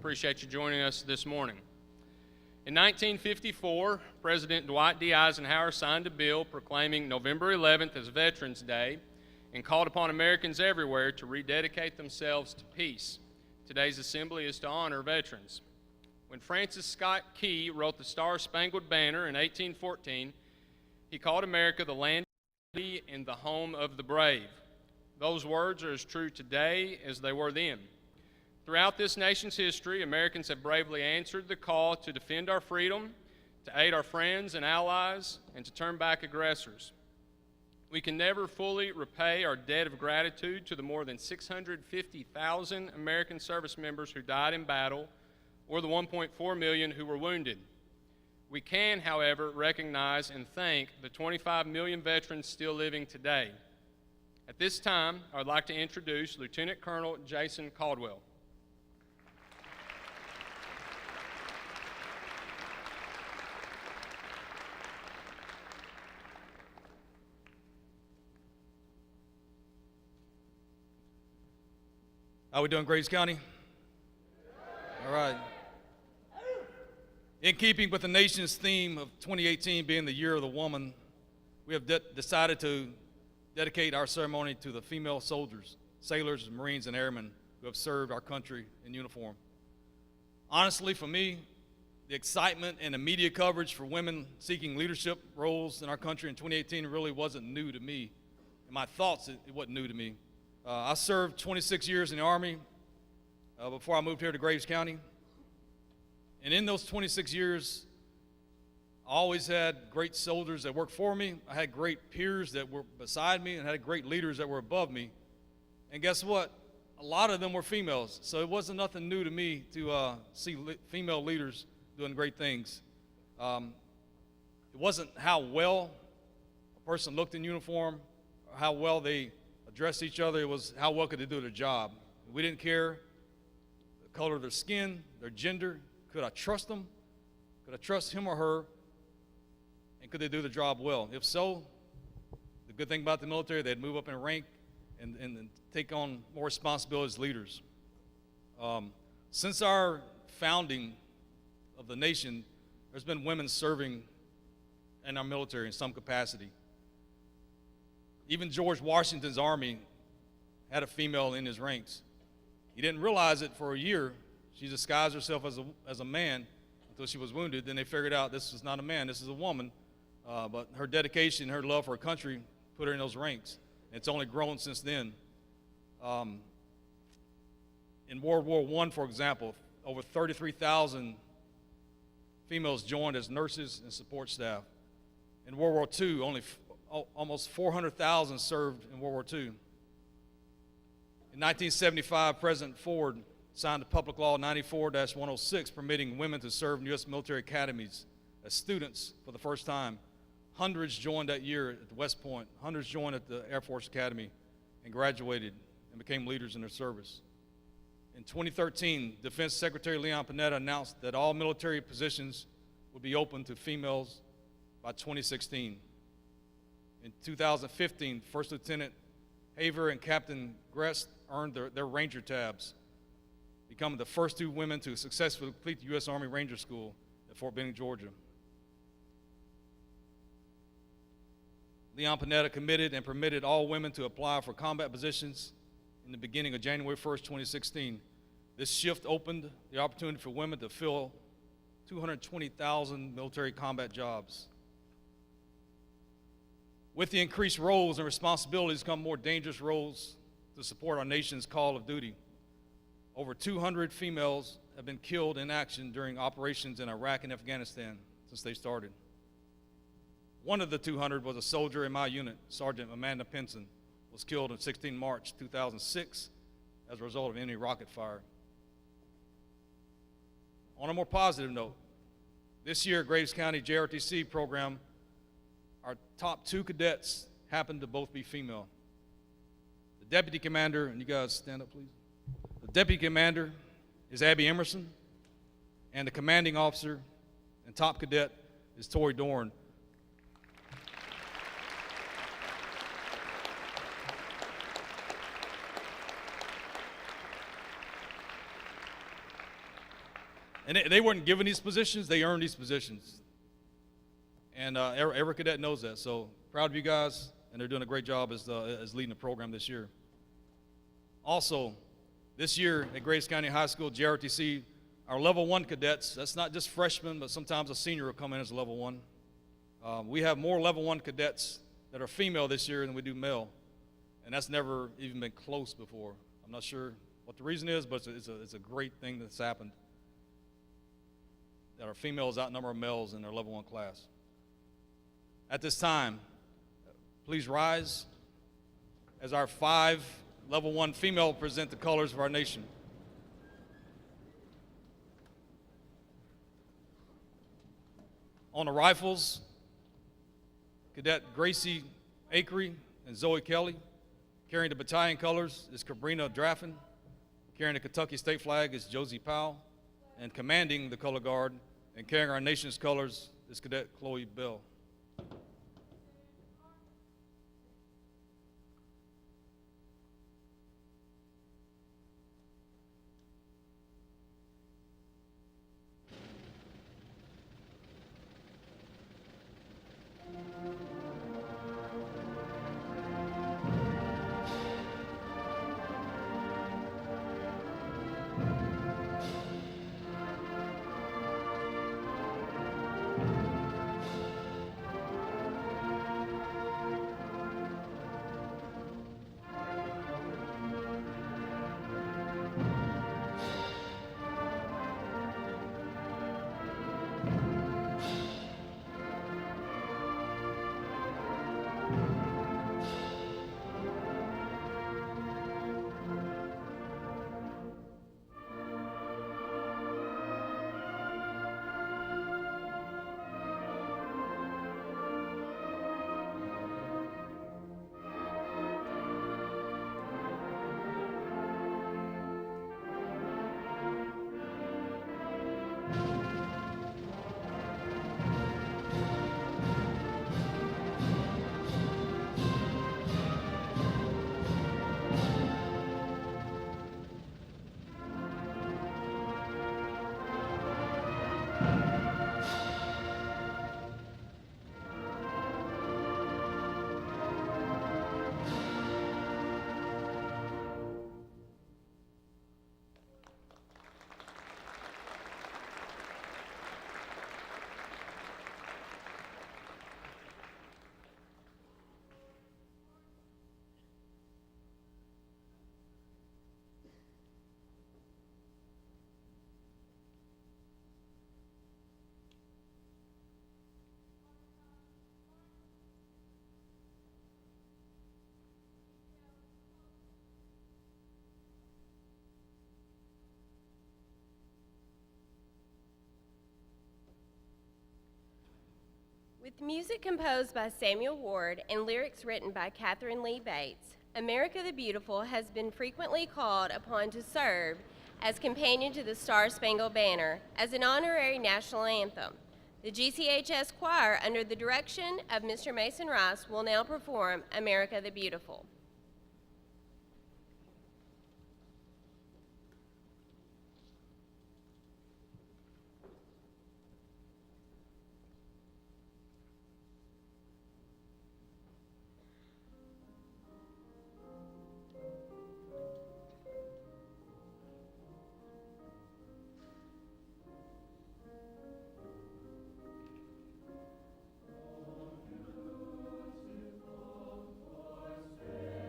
appreciate you joining us this morning. In 1954, President Dwight D. Eisenhower signed a bill proclaiming November 11th as Veterans Day and called upon Americans everywhere to rededicate themselves to peace. Today's assembly is to honor veterans. When Francis Scott Key wrote the Star-Spangled Banner in 1814, he called America the land of liberty and the home of the brave. Those words are as true today as they were then. Throughout this nation's history, Americans have bravely answered the call to defend our freedom, to aid our friends and allies, and to turn back aggressors. We can never fully repay our debt of gratitude to the more than 650,000 American service members who died in battle, or the 1.4 million who were wounded. We can, however, recognize and thank the 25 million veterans still living today. At this time, I would like to introduce Lieutenant Colonel Jason Caldwell. How we doing, Graves County? All right. In keeping with the nation's theme of 2018 being the year of the woman, we have decided to dedicate our ceremony to the female soldiers, sailors, Marines, and airmen who have served our country in uniform. Honestly, for me, the excitement and the media coverage for women seeking leadership roles in our country in 2018 really wasn't new to me. In my thoughts, it wasn't new to me. I served 26 years in the Army before I moved here to Graves County. And in those 26 years, I always had great soldiers that worked for me. I had great peers that were beside me and had great leaders that were above me. And guess what? A lot of them were females. So it wasn't nothing new to me to see female leaders doing great things. It wasn't how well a person looked in uniform or how well they address each other. It was how well could they do their job. We didn't care the color of their skin, their gender. Could I trust them? Could I trust him or her? And could they do the job well? If so, the good thing about the military, they'd move up in rank and take on more responsibility as leaders. Since our founding of the nation, there's been women serving in our military in some capacity. Even George Washington's army had a female in his ranks. He didn't realize it for a year. She disguised herself as a man until she was wounded. Then they figured out this is not a man, this is a woman. But her dedication, her love for her country put her in those ranks. And it's only grown since then. In World War I, for example, over 33,000 females joined as nurses and support staff. In World War II, almost 400,000 served in World War II. In 1975, President Ford signed Public Law 94-106 permitting women to serve in U.S. military academies as students for the first time. Hundreds joined that year at the West Point. Hundreds joined at the Air Force Academy and graduated and became leaders in their service. In 2013, Defense Secretary Leon Panetta announced that all military positions would be open to females by 2016. In 2015, First Lieutenant Haver and Captain Grest earned their Ranger tabs, becoming the first two women to successfully complete the U.S. Army Ranger School at Fort Benning, Georgia. Leon Panetta committed and permitted all women to apply for combat positions in the beginning of January 1st, 2016. This shift opened the opportunity for women to fill 220,000 military combat jobs. With the increased roles and responsibilities come more dangerous roles to support our nation's call of duty. Over 200 females have been killed in action during operations in Iraq and Afghanistan since they started. One of the 200 was a soldier in my unit, Sergeant Amanda Pinson, was killed on 16 March 2006 as a result of enemy rocket fire. On a more positive note, this year, Graves County JRTC program, our top 2 cadets happened to both be female. The deputy commander, and you guys stand up, please. The deputy commander is Abby Emerson, and the commanding officer and top cadet is Tori Dorn. And they weren't given these positions, they earned these positions. And every cadet knows that. So proud of you guys, and they're doing a great job as leading the program this year. Also, this year at Graves County High School, JRTC, our level 1 cadets, that's not just freshmen, but sometimes a senior will come in as a level 1. We have more level 1 cadets that are female this year than we do male. And that's never even been close before. I'm not sure what the reason is, but it's a great thing that's happened, that our females outnumber our males in their level 1 class. At this time, please rise as our 5 level 1 female present the colors of our nation. On the rifles, Cadet Gracie Akery and Zoe Kelly. Carrying the battalion colors is Cabrina Draffin. Carrying the Kentucky state flag is Josie Powell. And commanding the color guard and carrying our nation's colors is Cadet Chloe Bell. With music composed by Samuel Ward and lyrics written by Catherine Lee Bates, America the Beautiful has been frequently called upon to serve as companion to the Star-Spangled Banner as an honorary national anthem. The GCHS choir, under the direction of Mr. Mason Rice, will now perform America the Beautiful. Say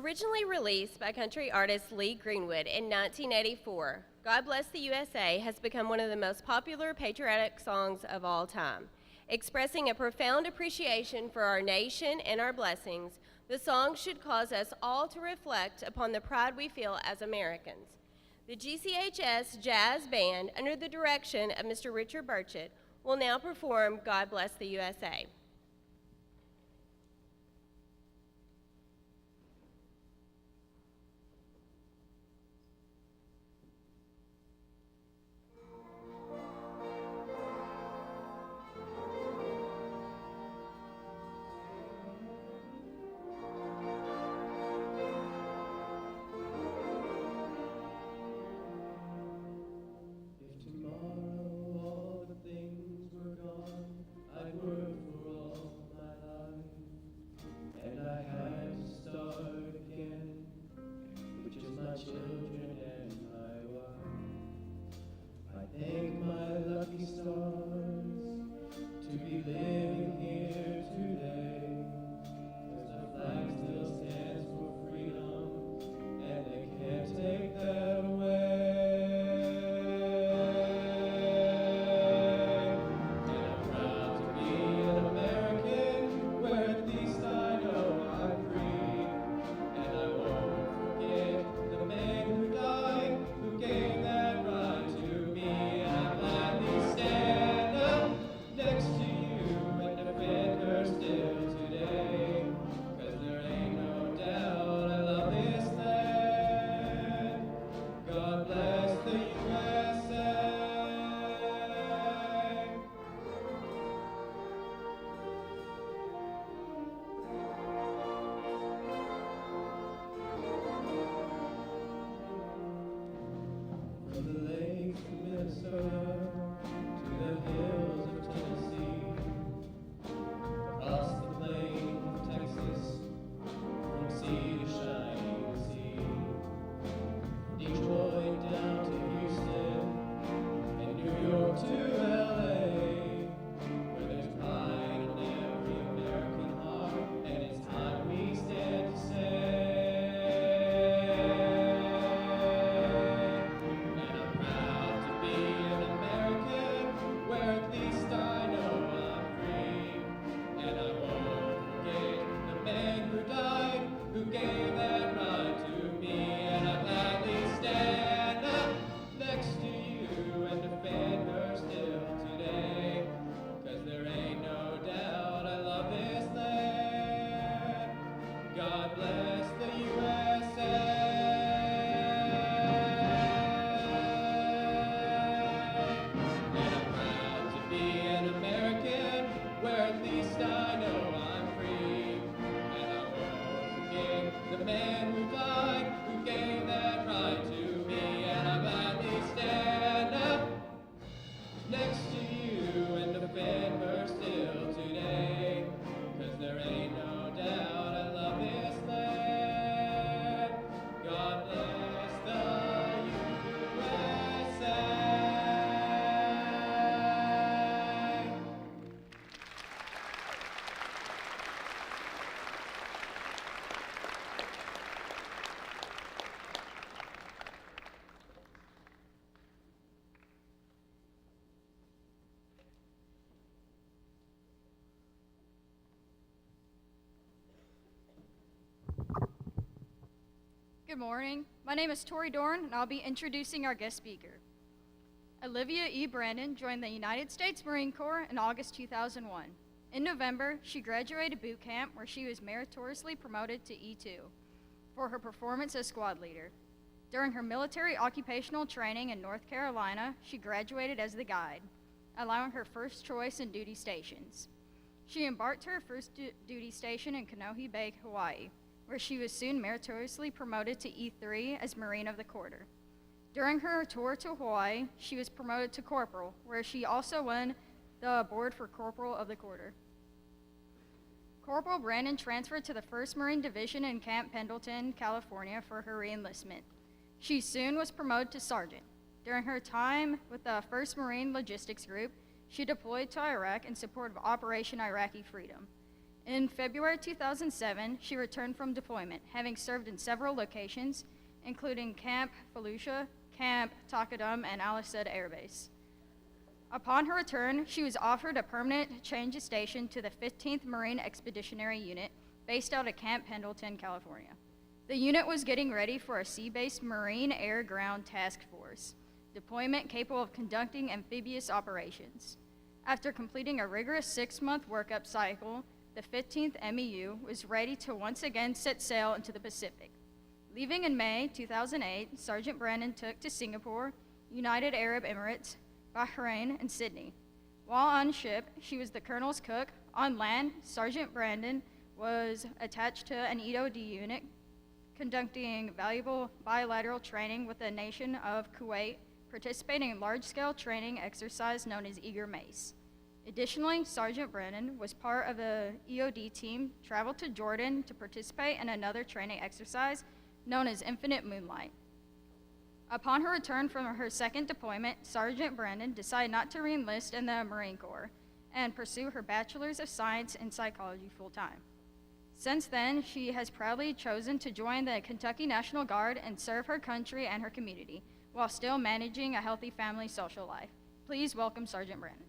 Originally released by country artist Lee Greenwood in 1984, God Bless the USA has become one of the most popular patriotic songs of all time. Expressing a profound appreciation for our nation and our blessings, the song should cause us all to reflect upon the pride we feel as Americans. The GCHS Jazz Band, under the direction of Mr. Richard Burchett, will now perform God Bless the USA. Good morning. My name is Tori Dorn, and I'll be introducing our guest speaker. Olivia E. Brandon joined the United States Marine Corps in August 2001. In November, she graduated boot camp where she was meritoriously promoted to E2 for her performance as squad leader. During her military occupational training in North Carolina, she graduated as the guide, allowing her first choice in duty stations. She embarked to her first duty station in Kanohi Bay, Hawaii, where she was soon meritoriously promoted to E3 as Marine of the Quarter. During her tour to Hawaii, she was promoted to Corporal, where she also won the award for Corporal of the Quarter. Corporal Brandon transferred to the 1st Marine Division in Camp Pendleton, California for her reenlistment. She soon was promoted to Sergeant. During her time with the 1st Marine Logistics Group, she deployed to Iraq in support of Operation Iraqi Freedom. In February 2007, she returned from deployment, having served in several locations, including Camp Fallujah, Camp Takadum, and Al Asad Air Base. Upon her return, she was offered a permanent change of station to the 15th Marine Expeditionary Unit, based out of Camp Pendleton, California. The unit was getting ready for a sea-based Marine Air Ground Task Force, deployment capable of conducting amphibious operations. After completing a rigorous 6-month workup cycle, the 15th MEU was ready to once again set sail into the Pacific. Leaving in May 2008, Sergeant Brandon took to Singapore, United Arab Emirates, Bahrain, and Sydney. While on ship, she was the colonel's cook. On land, Sergeant Brandon was attached to an EOD unit, conducting valuable bilateral training with the nation of Kuwait, participating in large-scale training exercise known as Eager Mace. Additionally, Sergeant Brennan was part of a EOD team, traveled to Jordan to participate in another training exercise known as Infinite Moonlight. Upon her return from her second deployment, Sergeant Brennan decided not to re-enlist in the Marine Corps and pursue her Bachelor's of Science in Psychology full-time. Since then, she has proudly chosen to join the Kentucky National Guard and serve her country and her community, while still managing a healthy family social life. Please welcome Sergeant Brennan.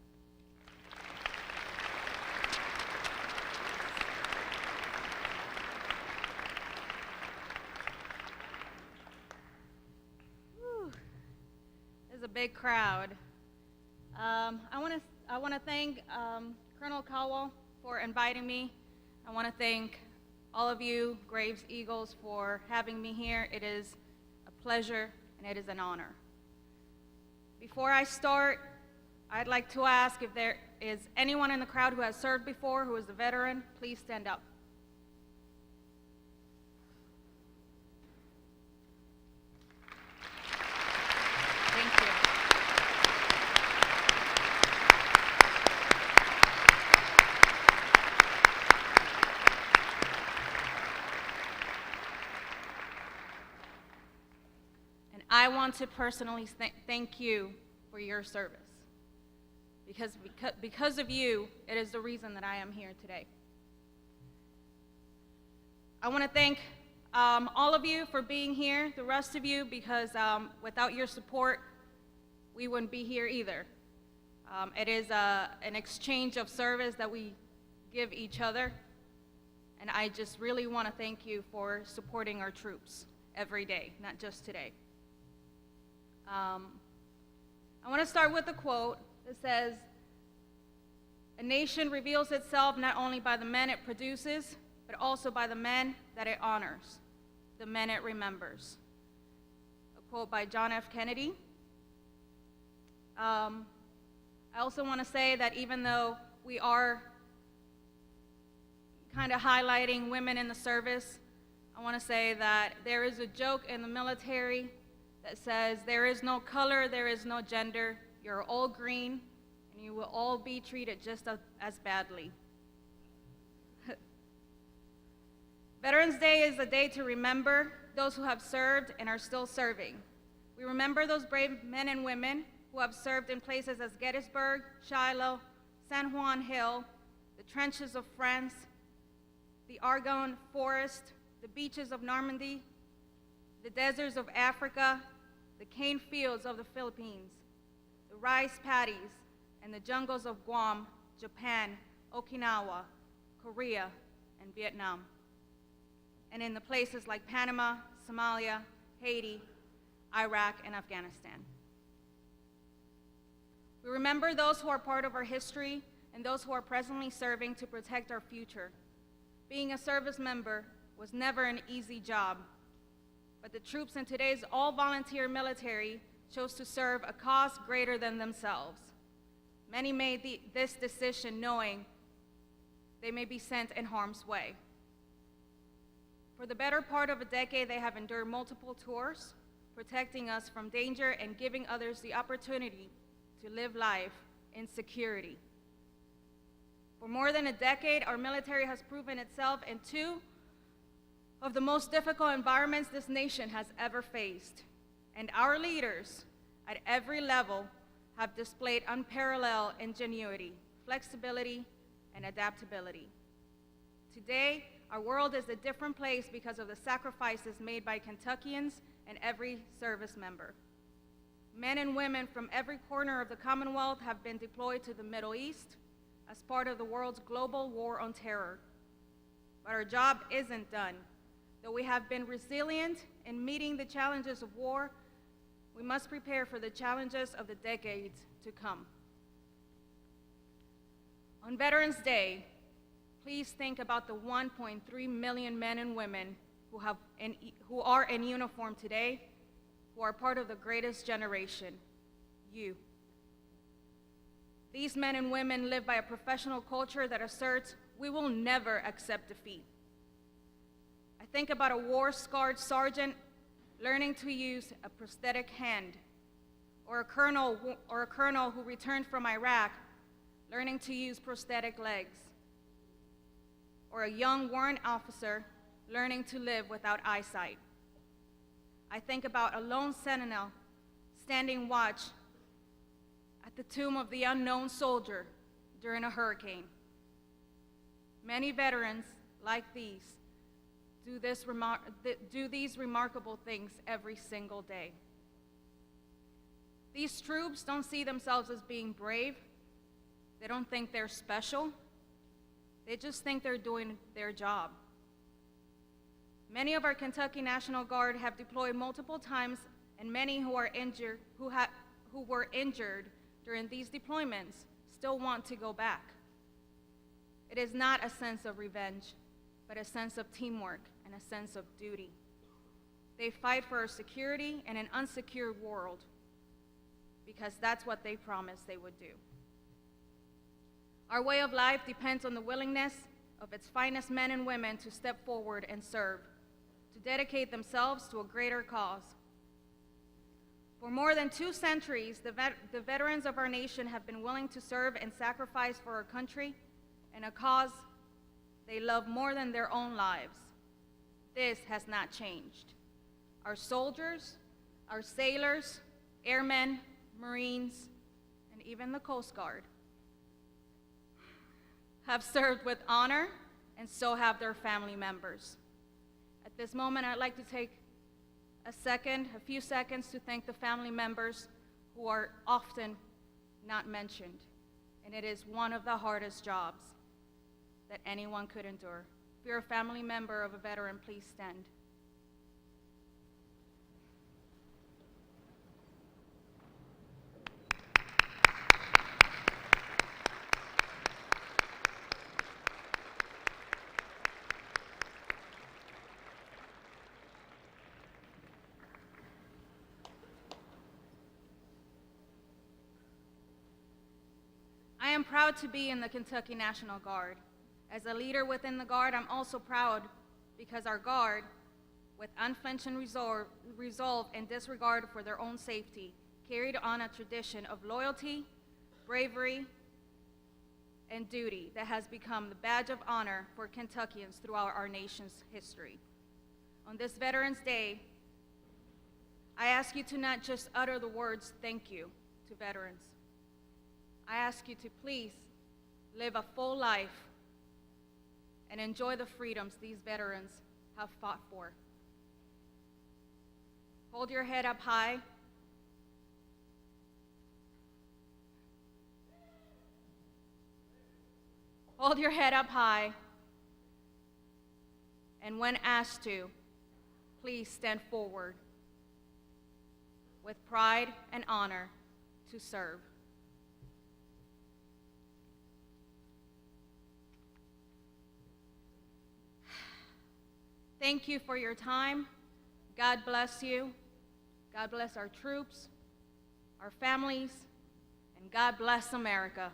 There's a big crowd. I want to thank Colonel Caldwell for inviting me. I want to thank all of you, Graves Eagles, for having me here. It is a pleasure and it is an honor. Before I start, I'd like to ask if there is anyone in the crowd who has served before, who is a veteran. Please stand up. Thank you. And I want to personally thank you for your service. Because of you, it is the reason that I am here today. I want to thank all of you for being here, the rest of you, because without your support, we wouldn't be here either. It is an exchange of service that we give each other, and I just really want to thank you for supporting our troops every day, not just today. I want to start with a quote that says, "A nation reveals itself not only by the men it produces, but also by the men that it honors, the men it remembers." A quote by John F. Kennedy. I also want to say that even though we are kind of highlighting women in the service, I want to say that there is a joke in the military that says, "There is no color, there is no gender, you're all green, and you will all be treated just as badly." Veterans Day is a day to remember those who have served and are still serving. We remember those brave men and women who have served in places as Gettysburg, Shiloh, San Juan Hill, the trenches of France, the Argonne Forest, the beaches of Normandy, the deserts of Africa, the cane fields of the Philippines, the rice paddies, and the jungles of Guam, Japan, Okinawa, Korea, and Vietnam, and in the places like Panama, Somalia, Haiti, Iraq, and Afghanistan. We remember those who are part of our history and those who are presently serving to protect our future. Being a service member was never an easy job, but the troops in today's all-volunteer military chose to serve a cause greater than themselves. Many made this decision knowing they may be sent in harm's way. For the better part of a decade, they have endured multiple tours, protecting us from danger and giving others the opportunity to live life in security. For more than a decade, our military has proven itself in two of the most difficult environments this nation has ever faced, and our leaders at every level have displayed unparalleled ingenuity, flexibility, and adaptability. Today, our world is a different place because of the sacrifices made by Kentuckians and every service member. Men and women from every corner of the Commonwealth have been deployed to the Middle East as part of the world's global war on terror. But our job isn't done. Though we have been resilient in meeting the challenges of war, we must prepare for the challenges of the decades to come. On Veterans Day, please think about the 1.3 million men and women who are in uniform today, who are part of the greatest generation, you. These men and women live by a professional culture that asserts we will never accept defeat. I think about a war-scarred sergeant learning to use a prosthetic hand, or a colonel who returned from Iraq learning to use prosthetic legs, or a young warrant officer learning to live without eyesight. I think about a lone sentinel standing watch at the tomb of the unknown soldier during a hurricane. Many veterans like these do these remarkable things every single day. These troops don't see themselves as being brave. They don't think they're special. They just think they're doing their job. Many of our Kentucky National Guard have deployed multiple times, and many who were injured during these deployments still want to go back. It is not a sense of revenge, but a sense of teamwork and a sense of duty. They fight for our security in an unsecured world because that's what they promised they would do. Our way of life depends on the willingness of its finest men and women to step forward and serve, to dedicate themselves to a greater cause. For more than 2 centuries, the veterans of our nation have been willing to serve and sacrifice for our country and a cause they love more than their own lives. This has not changed. Our soldiers, our sailors, airmen, Marines, and even the Coast Guard have served with honor, and so have their family members. At this moment, I'd like to take a few seconds to thank the family members who are often not mentioned, and it is one of the hardest jobs that anyone could endure. If you're a family member of a veteran, please stand. I am proud to be in the Kentucky National Guard. As a leader within the Guard, I'm also proud because our Guard, with unflinching resolve and disregard for their own safety, carried on a tradition of loyalty, bravery, and duty that has become the badge of honor for Kentuckians throughout our nation's history. On this Veterans Day, I ask you to not just utter the words "thank you" to veterans. I ask you to please live a full life and enjoy the freedoms these veterans have fought for. Hold your head up high. Hold your head up high. And when asked to, please stand forward with pride and honor to serve. Thank you for your time. God bless you. God bless our troops, our families, and God bless America.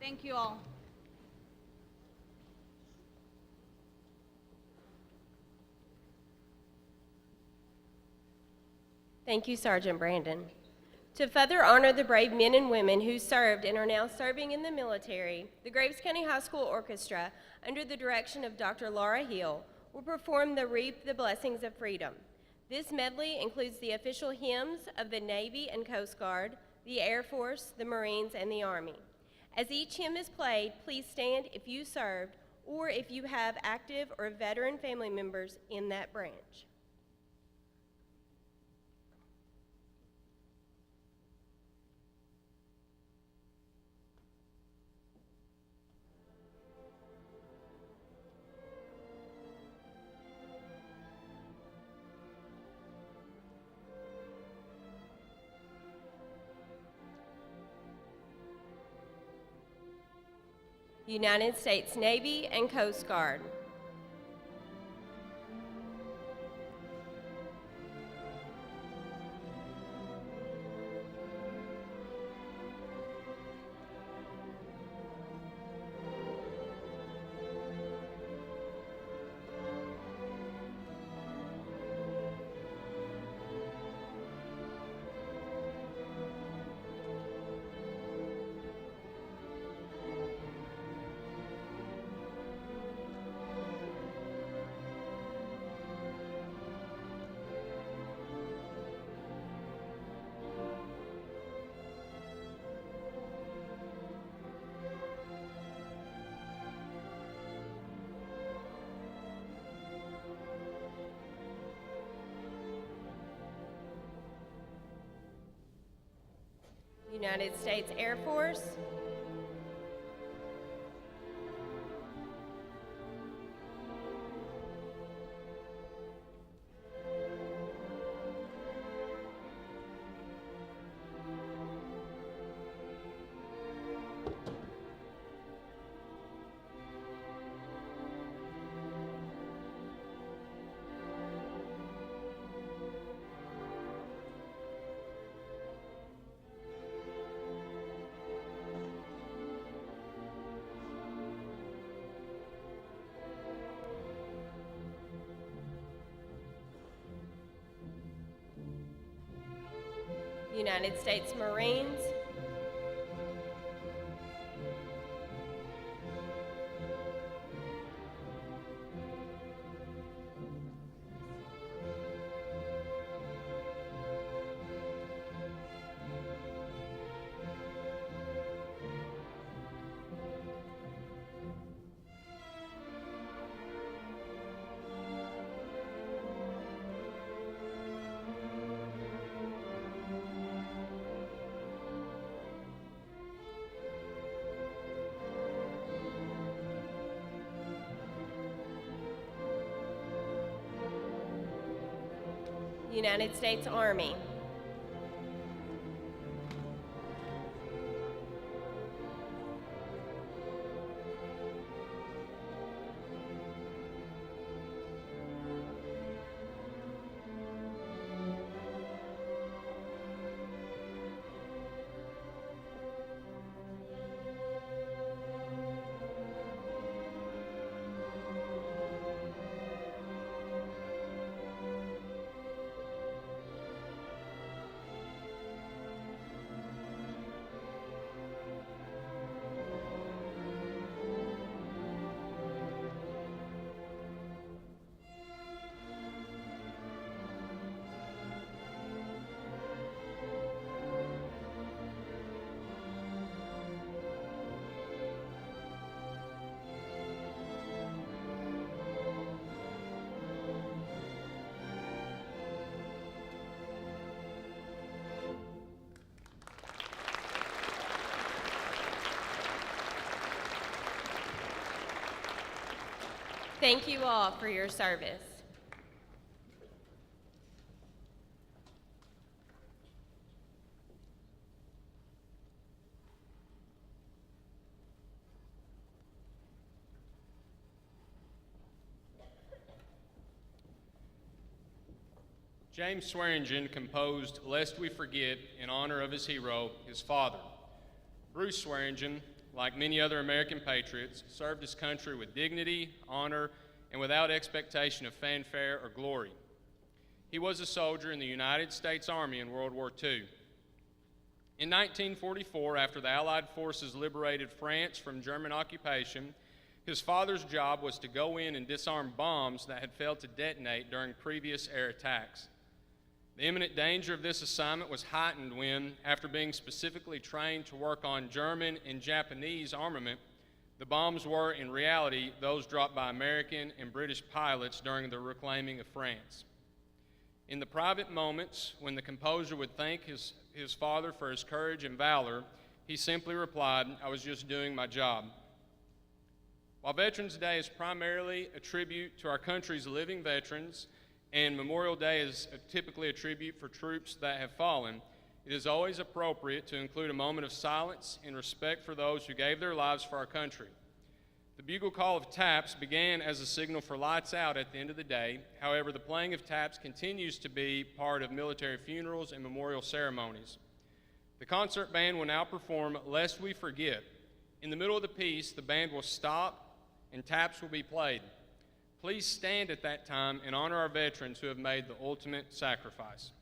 Thank you all. Thank you, Sergeant Brandon. To further honor the brave men and women who served and are now serving in the military, the Graves County High School Orchestra, under the direction of Dr. Laura Hill, will perform the Reap the Blessings of Freedom. This medley includes the official hymns of the Navy and Coast Guard, the Air Force, the Marines, and the Army. As each hymn is played, please stand if you served or if you have active or veteran family members in that branch. United States Navy and Coast Guard. United States Air Force. United States Marines. United States Army. Thank you all for your service. James Swearingen composed Lest We Forget in honor of his hero, his father. Bruce Swearingen, like many other American patriots, served his country with dignity, honor, and without expectation of fanfare or glory. He was a soldier in the United States Army in World War II. In 1944, after the Allied forces liberated France from German occupation, his father's job was to go in and disarm bombs that had failed to detonate during previous air attacks. The imminent danger of this assignment was heightened when, after being specifically trained to work on German and Japanese armament, the bombs were, in reality, those dropped by American and British pilots during the reclaiming of France. In the private moments when the composer would thank his father for his courage and valor, he simply replied, "I was just doing my job." While Veterans Day is primarily a tribute to our country's living veterans, and Memorial Day is typically a tribute for troops that have fallen, it is always appropriate to include a moment of silence in respect for those who gave their lives for our country. The bugle call of taps began as a signal for lights out at the end of the day. However, the playing of taps continues to be part of military funerals and memorial ceremonies. The concert band will now perform "Lest We Forget." In the middle of the piece, the band will stop and taps will be played. Please stand at that time and honor our veterans who have made the ultimate sacrifice.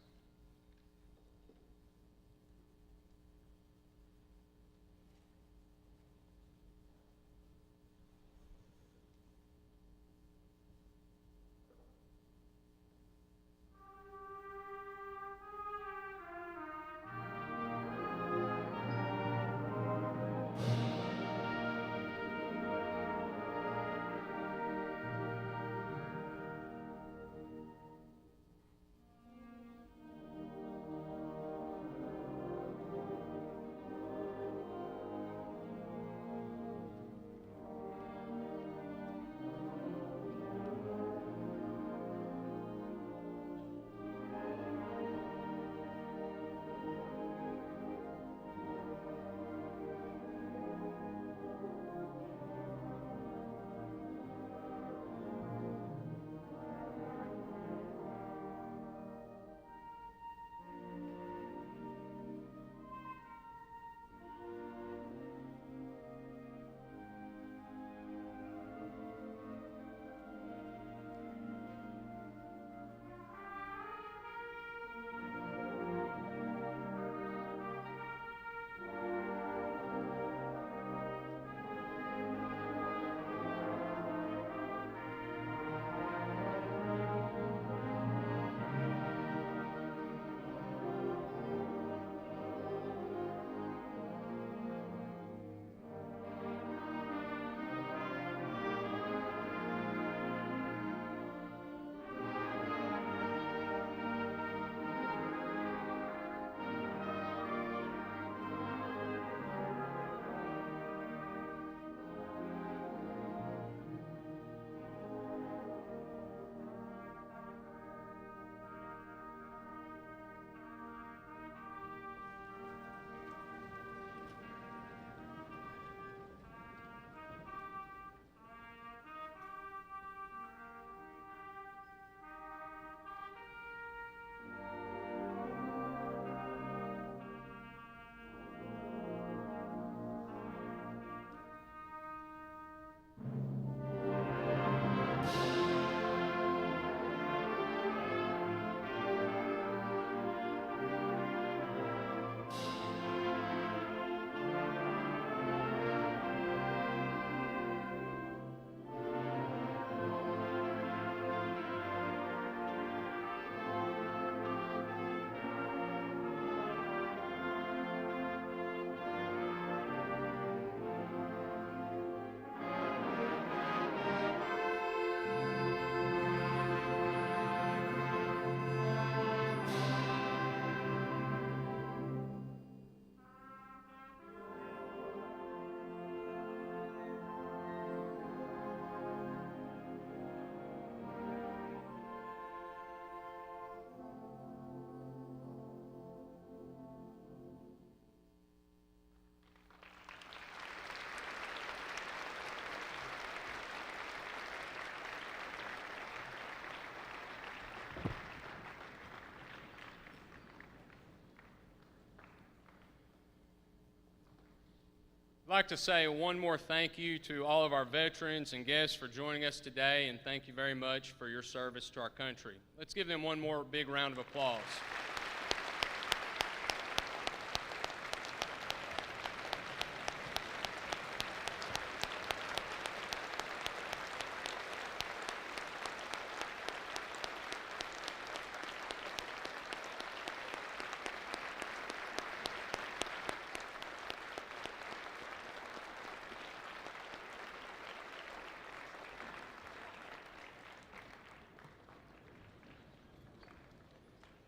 I'd like to say one more thank you to all of our veterans and guests for joining us today, and thank you very much for your service to our country. Let's give them one more big round of applause.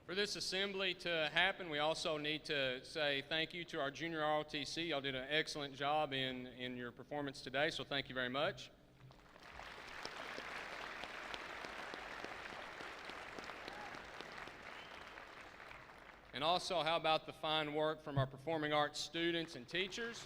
For this assembly to happen, we also need to say thank you to our junior ROTC. Y'all did an excellent job in your performance today, so thank you very much. And also, how about the fine work from our performing arts students and teachers?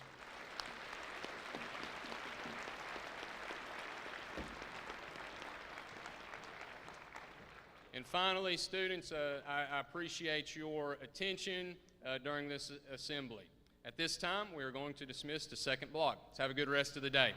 And finally, students, I appreciate your attention during this assembly. At this time, we are going to dismiss the second block. Let's have a good rest of the day.